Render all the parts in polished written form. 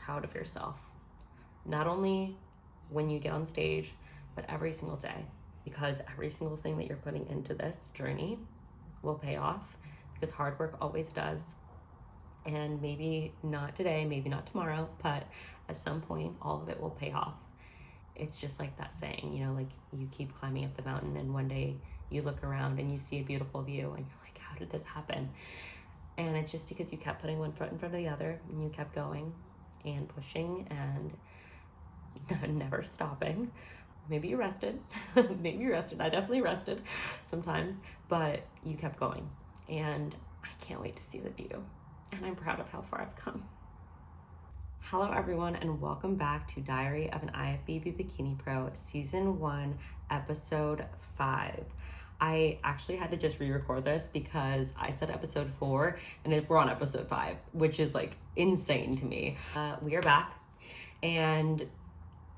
proud of yourself. Not only when you get on stage, but every single day, because every single thing that you're putting into this journey will pay off, because hard work always does. And maybe not today, maybe not tomorrow, but at some point, all of it will pay off. It's just like that saying, you know, like you keep climbing up the mountain and one day you look around and you see a beautiful view and you're like, how did this happen? And it's just because you kept putting one foot in front of the other and you kept going and pushing and never stopping. Maybe you rested. Maybe you rested. I definitely rested sometimes, but you kept going. And I can't wait to see the view. And I'm proud of how far I've come. Hello everyone, and welcome back to Diary of an Ifbb Bikini Pro, Season 1, Episode 5. I actually had to just re-record this because I said Episode 4 and we're on Episode 5, which is like insane to me. We are back, and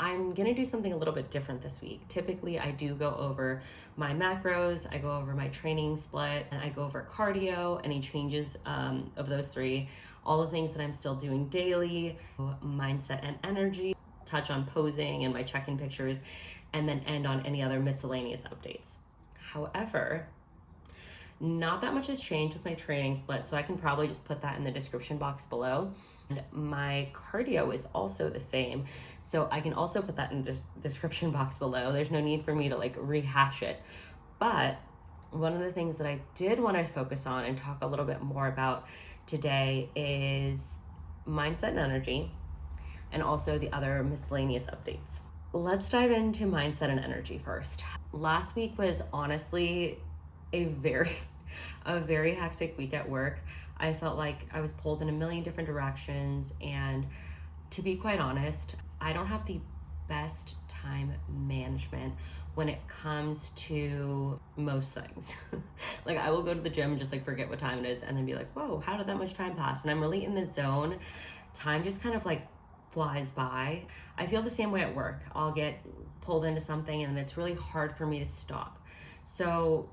I'm gonna do something a little bit different this week. Typically, I do go over my macros, I go over my training split, and I go over cardio, any changes of those three, all the things that I'm still doing daily, mindset and energy, touch on posing and my check-in pictures, and then end on any other miscellaneous updates. However, not that much has changed with my training split, so I can probably just put that in the description box below. And my cardio is also the same, so I can also put that in the description box below. There's no need for me to like rehash it. But one of the things that I did want to focus on and talk a little bit more about today is mindset and energy, and also the other miscellaneous updates. Let's dive into mindset and energy first. Last week was honestly a very hectic week at work. I felt like I was pulled in a million different directions, and to be quite honest, I don't have the best time management when it comes to most things. Like I will go to the gym and just like forget what time it is and then be like, whoa, how did that much time pass? When I'm really in the zone, time just kind of like flies by. I feel the same way at work. I'll get pulled into something and it's really hard for me to stop. So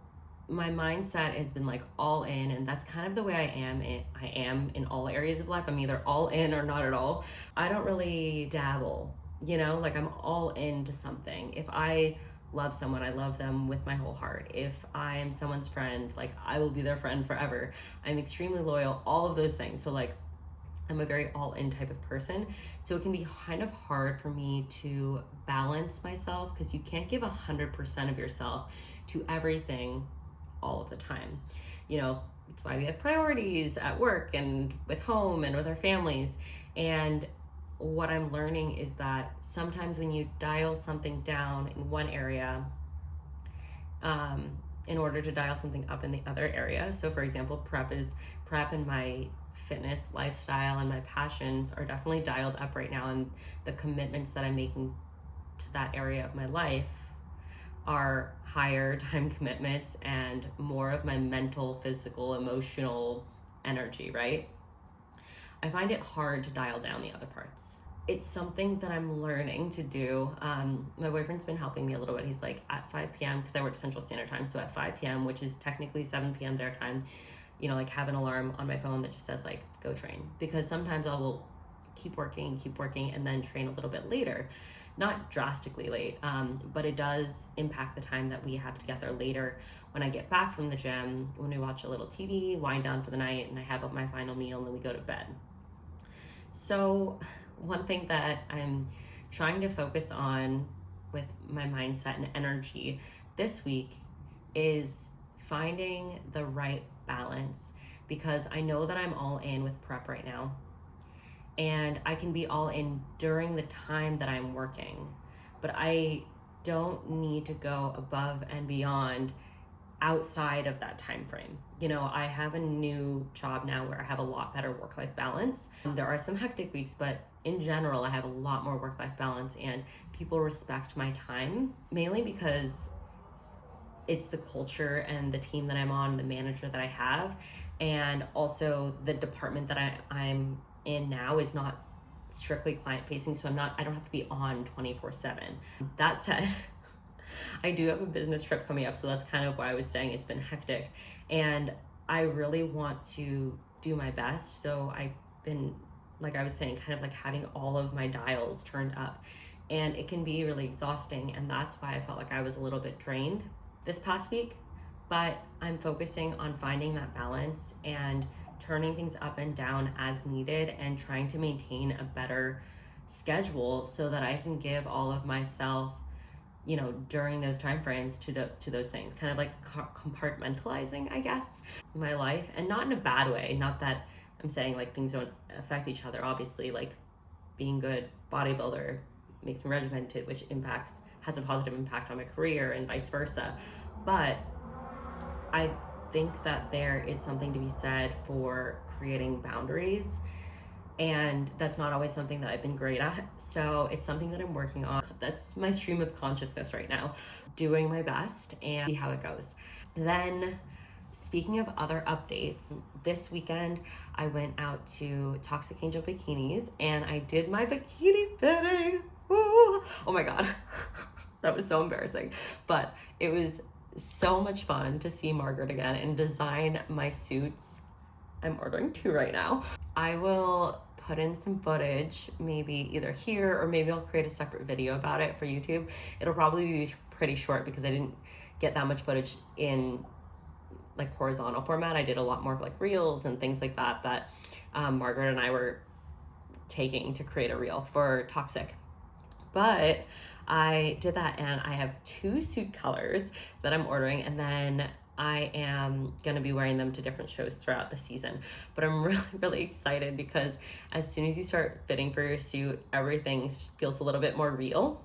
my mindset has been like all in, and that's kind of the way I am in all areas of life. I'm either all in or not at all. I don't really dabble, you know, like I'm all into something. If I love someone, I love them with my whole heart. If I am someone's friend, like I will be their friend forever. I'm extremely loyal, all of those things. So like I'm a very all-in type of person. So it can be kind of hard for me to balance myself because you can't give 100% of yourself to everything all of the time. You know, that's why we have priorities at work and with home and with our families. And what I'm learning is that sometimes when you dial something down in one area, in order to dial something up in the other area. So for example, prep and my fitness lifestyle and my passions are definitely dialed up right now, and the commitments that I'm making to that area of my life are higher time commitments and more of my mental, physical, emotional energy, right? I find it hard to dial down the other parts. It's something that I'm learning to do. My boyfriend's been helping me a little bit. He's like, at 5 p.m., because I work Central Standard Time, so at 5 p.m., which is technically 7 p.m. their time, you know, like have an alarm on my phone that just says like, go train. Because sometimes I will keep working and then train a little bit later. Not drastically late, but it does impact the time that we have together later when I get back from the gym, when we watch a little TV, wind down for the night, and I have my final meal, and then we go to bed. So one thing that I'm trying to focus on with my mindset and energy this week is finding the right balance, because I know that I'm all in with prep right now. And I can be all in during the time that I'm working, but I don't need to go above and beyond outside of that time frame. You know, I have a new job now where I have a lot better work-life balance. There are some hectic weeks, but in general, I have a lot more work-life balance, and people respect my time, mainly because it's the culture and the team that I'm on, the manager that I have, and also the department that I'm in now is not strictly client facing, so I don't have to be on 24/7. That said, I do have a business trip coming up, so that's kind of why I was saying it's been hectic, and I really want to do my best. So I've been like I was saying, kind of like having all of my dials turned up, and it can be really exhausting. And that's why I felt like I was a little bit drained this past week. But I'm focusing on finding that balance and turning things up and down as needed, and trying to maintain a better schedule so that I can give all of myself, you know, during those time frames to those things, kind of like compartmentalizing, I guess, my life. And not in a bad way, not that I'm saying like things don't affect each other. Obviously, like being good bodybuilder makes me regimented, which has a positive impact on my career and vice versa. But I think that there is something to be said for creating boundaries, and that's not always something that I've been great at. So it's something that I'm working on. That's my stream of consciousness right now, doing my best and see how it goes. Then, speaking of other updates, this weekend I went out to Toxic Angel Bikinis and I did my bikini fitting. Woo! Oh my god, that was so embarrassing, but it was so much fun to see Margaret again and design my suits. I'm ordering 2 right now. I will put in some footage, maybe either here or maybe I'll create a separate video about it for YouTube. It'll probably be pretty short because I didn't get that much footage in like horizontal format. I did a lot more of like reels and things like that Margaret and I were taking to create a reel for Toxic. But I did that, and I have 2 suit colors that I'm ordering, and then I am going to be wearing them to different shows throughout the season. But I'm really, really excited because as soon as you start fitting for your suit, everything feels a little bit more real.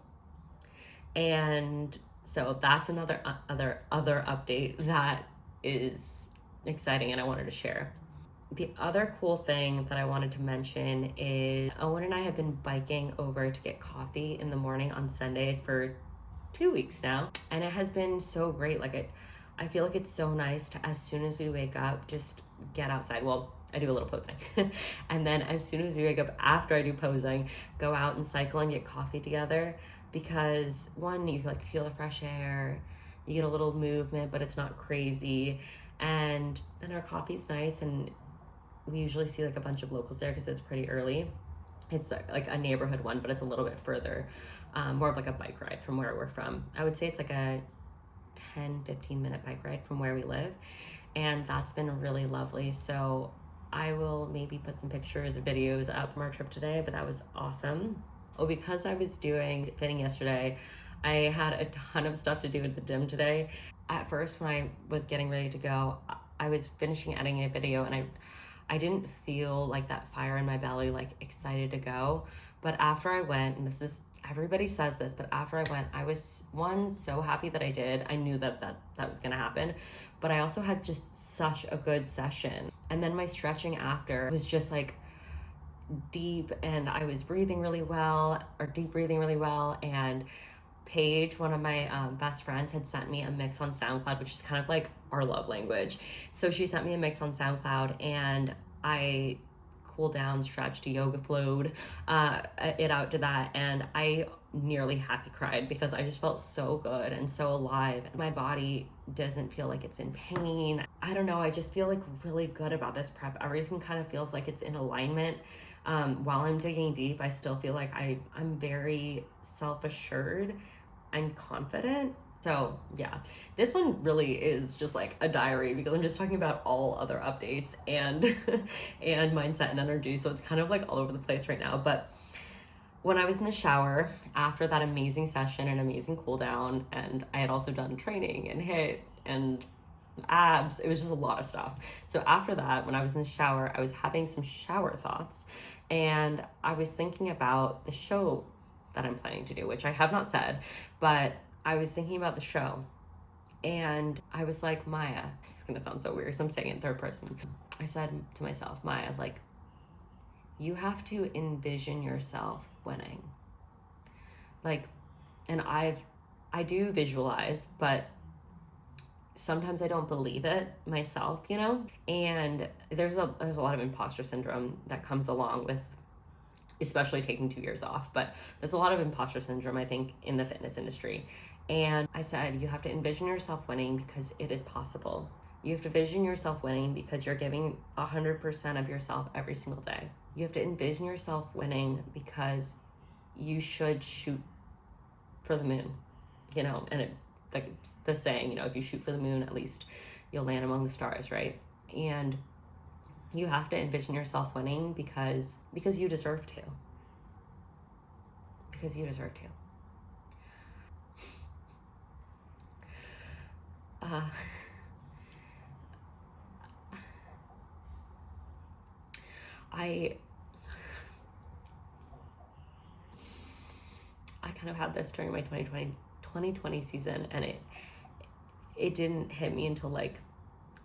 And so that's another other update that is exciting and I wanted to share. The other cool thing that I wanted to mention is Owen and I have been biking over to get coffee in the morning on Sundays for 2 weeks now. And it has been so great. Like I feel like it's so nice to, as soon as we wake up, just get outside. Well, I do a little posing. And then as soon as we wake up, after I do posing, go out and cycle and get coffee together. Because one, you like feel the fresh air, you get a little movement, but it's not crazy. And then our coffee's nice, and we usually see like a bunch of locals there because it's pretty early. It's like a neighborhood one, but it's a little bit further, more of like a bike ride from where we're from. I would say it's like a 10-15 minute bike ride from where we live, and that's been really lovely. So I will maybe put some pictures or videos up from our trip today, but that was awesome. Oh, because I was doing fitting yesterday, I had a ton of stuff to do at the gym today. At first, when I was getting ready to go, I was finishing editing a video, and I didn't feel like that fire in my belly, like excited to go. But after I went, and this is, everybody says this, but after I went, I was so happy that I did. I knew that was gonna happen, but I also had just such a good session. And then my stretching after was just like deep, and I was breathing really well, or deep breathing really well. And Paige, one of my best friends, had sent me a mix on SoundCloud, which is kind of like our love language. So she sent me a mix on SoundCloud, and I cooled down, stretched, yoga flowed it out to that, and I nearly happy cried because I just felt so good and so alive. My body doesn't feel like it's in pain. I don't know, I just feel like really good about this prep. Everything kind of feels like it's in alignment. While I'm digging deep, I still feel like I'm very self-assured and confident. So yeah, this one really is just like a diary because I'm just talking about all other updates and and mindset and energy. So it's kind of like all over the place right now. But when I was in the shower after that amazing session and amazing cool down, and I had also done training and HIIT and abs, it was just a lot of stuff. So after that, when I was in the shower, I was having some shower thoughts, and I was thinking about the show that I'm planning to do, which I have not said, but I was thinking about the show, and I was like, Maya, this is gonna sound so weird, so I'm saying it in third person. I said to myself, Maya, like, you have to envision yourself winning. Like, and I do visualize, but sometimes I don't believe it myself, you know? And there's a lot of imposter syndrome that comes along with especially taking 2 years off, but there's a lot of imposter syndrome, I think, in the fitness industry. And I said, you have to envision yourself winning because it is possible. You have to vision yourself winning because you're giving 100% of yourself every single day. You have to envision yourself winning because you should shoot for the moon, you know, and like it's the saying, you know, if you shoot for the moon, at least you'll land among the stars, right? And you have to envision yourself winning because you deserve to. Because you deserve to. I kind of had this during my 2020 season, and it didn't hit me until like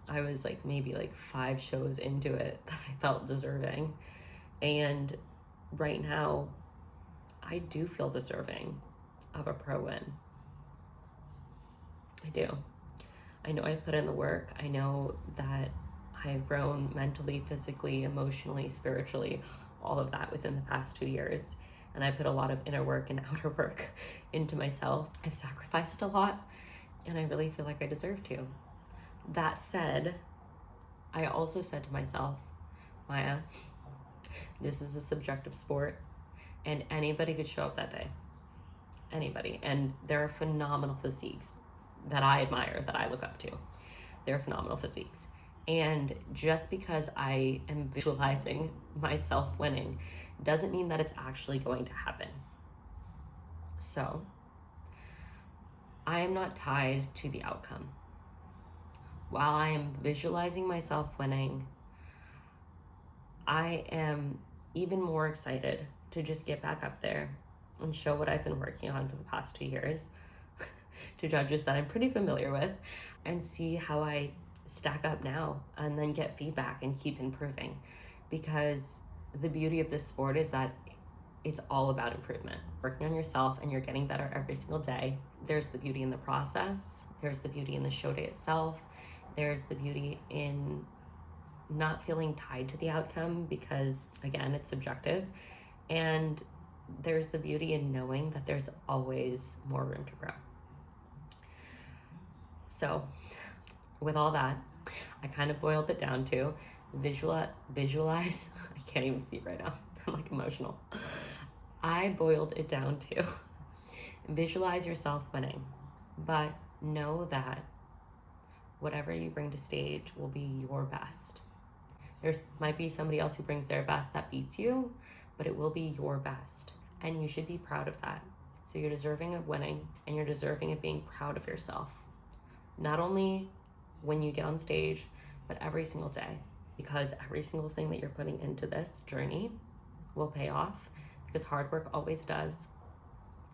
I was like maybe like 5 shows into it that I felt deserving. And right now I do feel deserving of a pro win. I do. I know I've put in the work. I know that I've grown mentally, physically, emotionally, spiritually, all of that within the past 2 years. And I put a lot of inner work and outer work into myself. I've sacrificed a lot, and I really feel like I deserve to. That said, I also said to myself, Maya, this is a subjective sport, and anybody could show up that day. Anybody. And there are phenomenal physiques that I admire, that I look up to. They're phenomenal physiques. And just because I am visualizing myself winning doesn't mean that it's actually going to happen. So I am not tied to the outcome. While I am visualizing myself winning, I am even more excited to just get back up there and show what I've been working on for the past 2 years to judges that I'm pretty familiar with, and see how I stack up now, and then get feedback and keep improving. Because the beauty of this sport is that it's all about improvement. Working on yourself, and you're getting better every single day. There's the beauty in the process. There's the beauty in the show day itself. There's the beauty in not feeling tied to the outcome because, again, it's subjective. And there's the beauty in knowing that there's always more room to grow. So with all that, I kind of boiled it down to visualize. I can't even speak right now. I'm like emotional. I boiled it down to visualize yourself winning, but know that whatever you bring to stage will be your best. There's might be somebody else who brings their best that beats you, but it will be your best. And you should be proud of that. So you're deserving of winning, and you're deserving of being proud of yourself. Not only when you get on stage, but every single day. Because every single thing that you're putting into this journey will pay off, because hard work always does.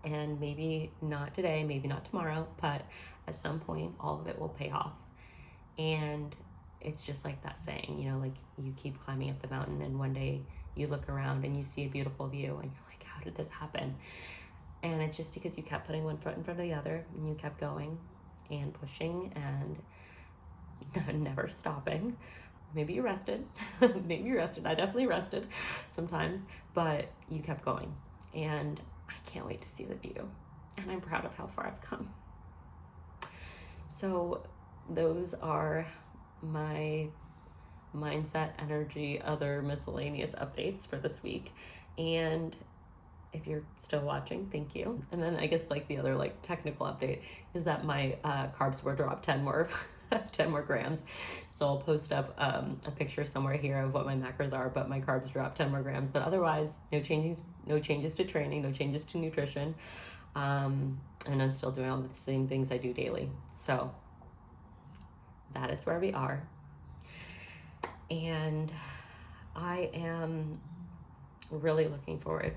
And maybe not today, maybe not tomorrow, but at some point, all of it will pay off. And it's just like that saying, you know, like you keep climbing up the mountain, and one day you look around and you see a beautiful view, and you're like, how did this happen? And it's just because you kept putting one foot in front of the other, and you kept going and pushing and never stopping. Maybe you rested. Maybe you rested. I definitely rested sometimes, but you kept going. And I can't wait to see the view. And I'm proud of how far I've come. So those are my mindset, energy, other miscellaneous updates for this week. And if you're still watching, thank you. And then I guess like the other like technical update is that my carbs were dropped 10 more 10 more grams. So I'll post up a picture somewhere here of what my macros are, but my carbs dropped 10 more grams. But otherwise, no changes to training, no changes to nutrition. And I'm still doing all the same things I do daily. So that is where we are. And I am really looking forward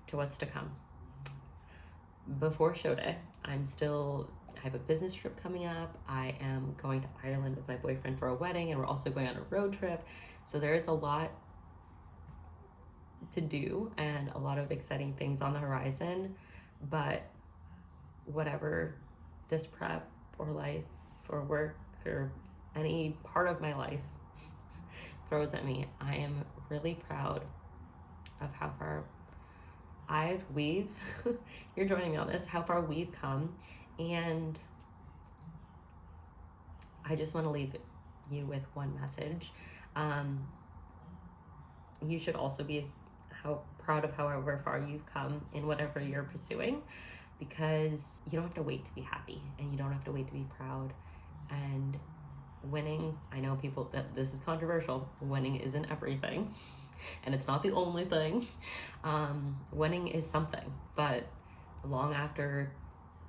to what's to come. Before show day, I have a business trip coming up. I am going to Ireland with my boyfriend for a wedding, and we're also going on a road trip. So there is a lot to do and a lot of exciting things on the horizon. But whatever this prep or life or work or any part of my life throws at me, I am really proud of how far you're joining me on this, how far we've come. And I just want to leave you with one message. you should also be proud of however far you've come in whatever you're pursuing, because you don't have to wait to be happy, and you don't have to wait to be proud. And winning, I know people that this is controversial, winning isn't everything, and it's not the only thing. Winning is something, but long after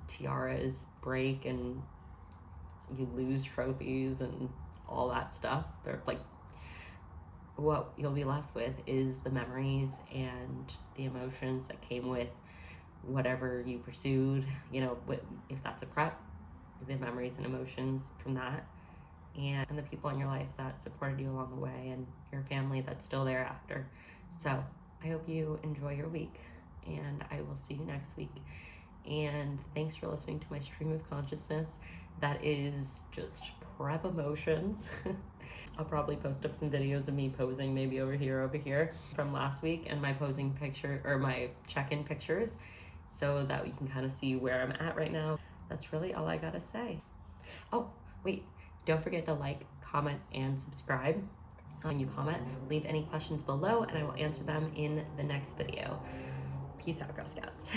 tiaras break and you lose trophies and all that stuff, they're like, what you'll be left with is the memories and the emotions that came with whatever you pursued, you know, if that's a prep, the memories and emotions from that, and the people in your life that supported you along the way, and your family that's still there after. So I hope you enjoy your week, and I will see you next week. And thanks for listening to my stream of consciousness that is just prep emotions. I'll probably post up some videos of me posing, maybe over here from last week, and my posing picture, or my check-in pictures, so that we can kind of see where I'm at right now. That's really all I gotta say. Oh, wait, don't forget to like, comment, and subscribe. When you comment, leave any questions below, and I will answer them in the next video. Peace out, Girl Scouts.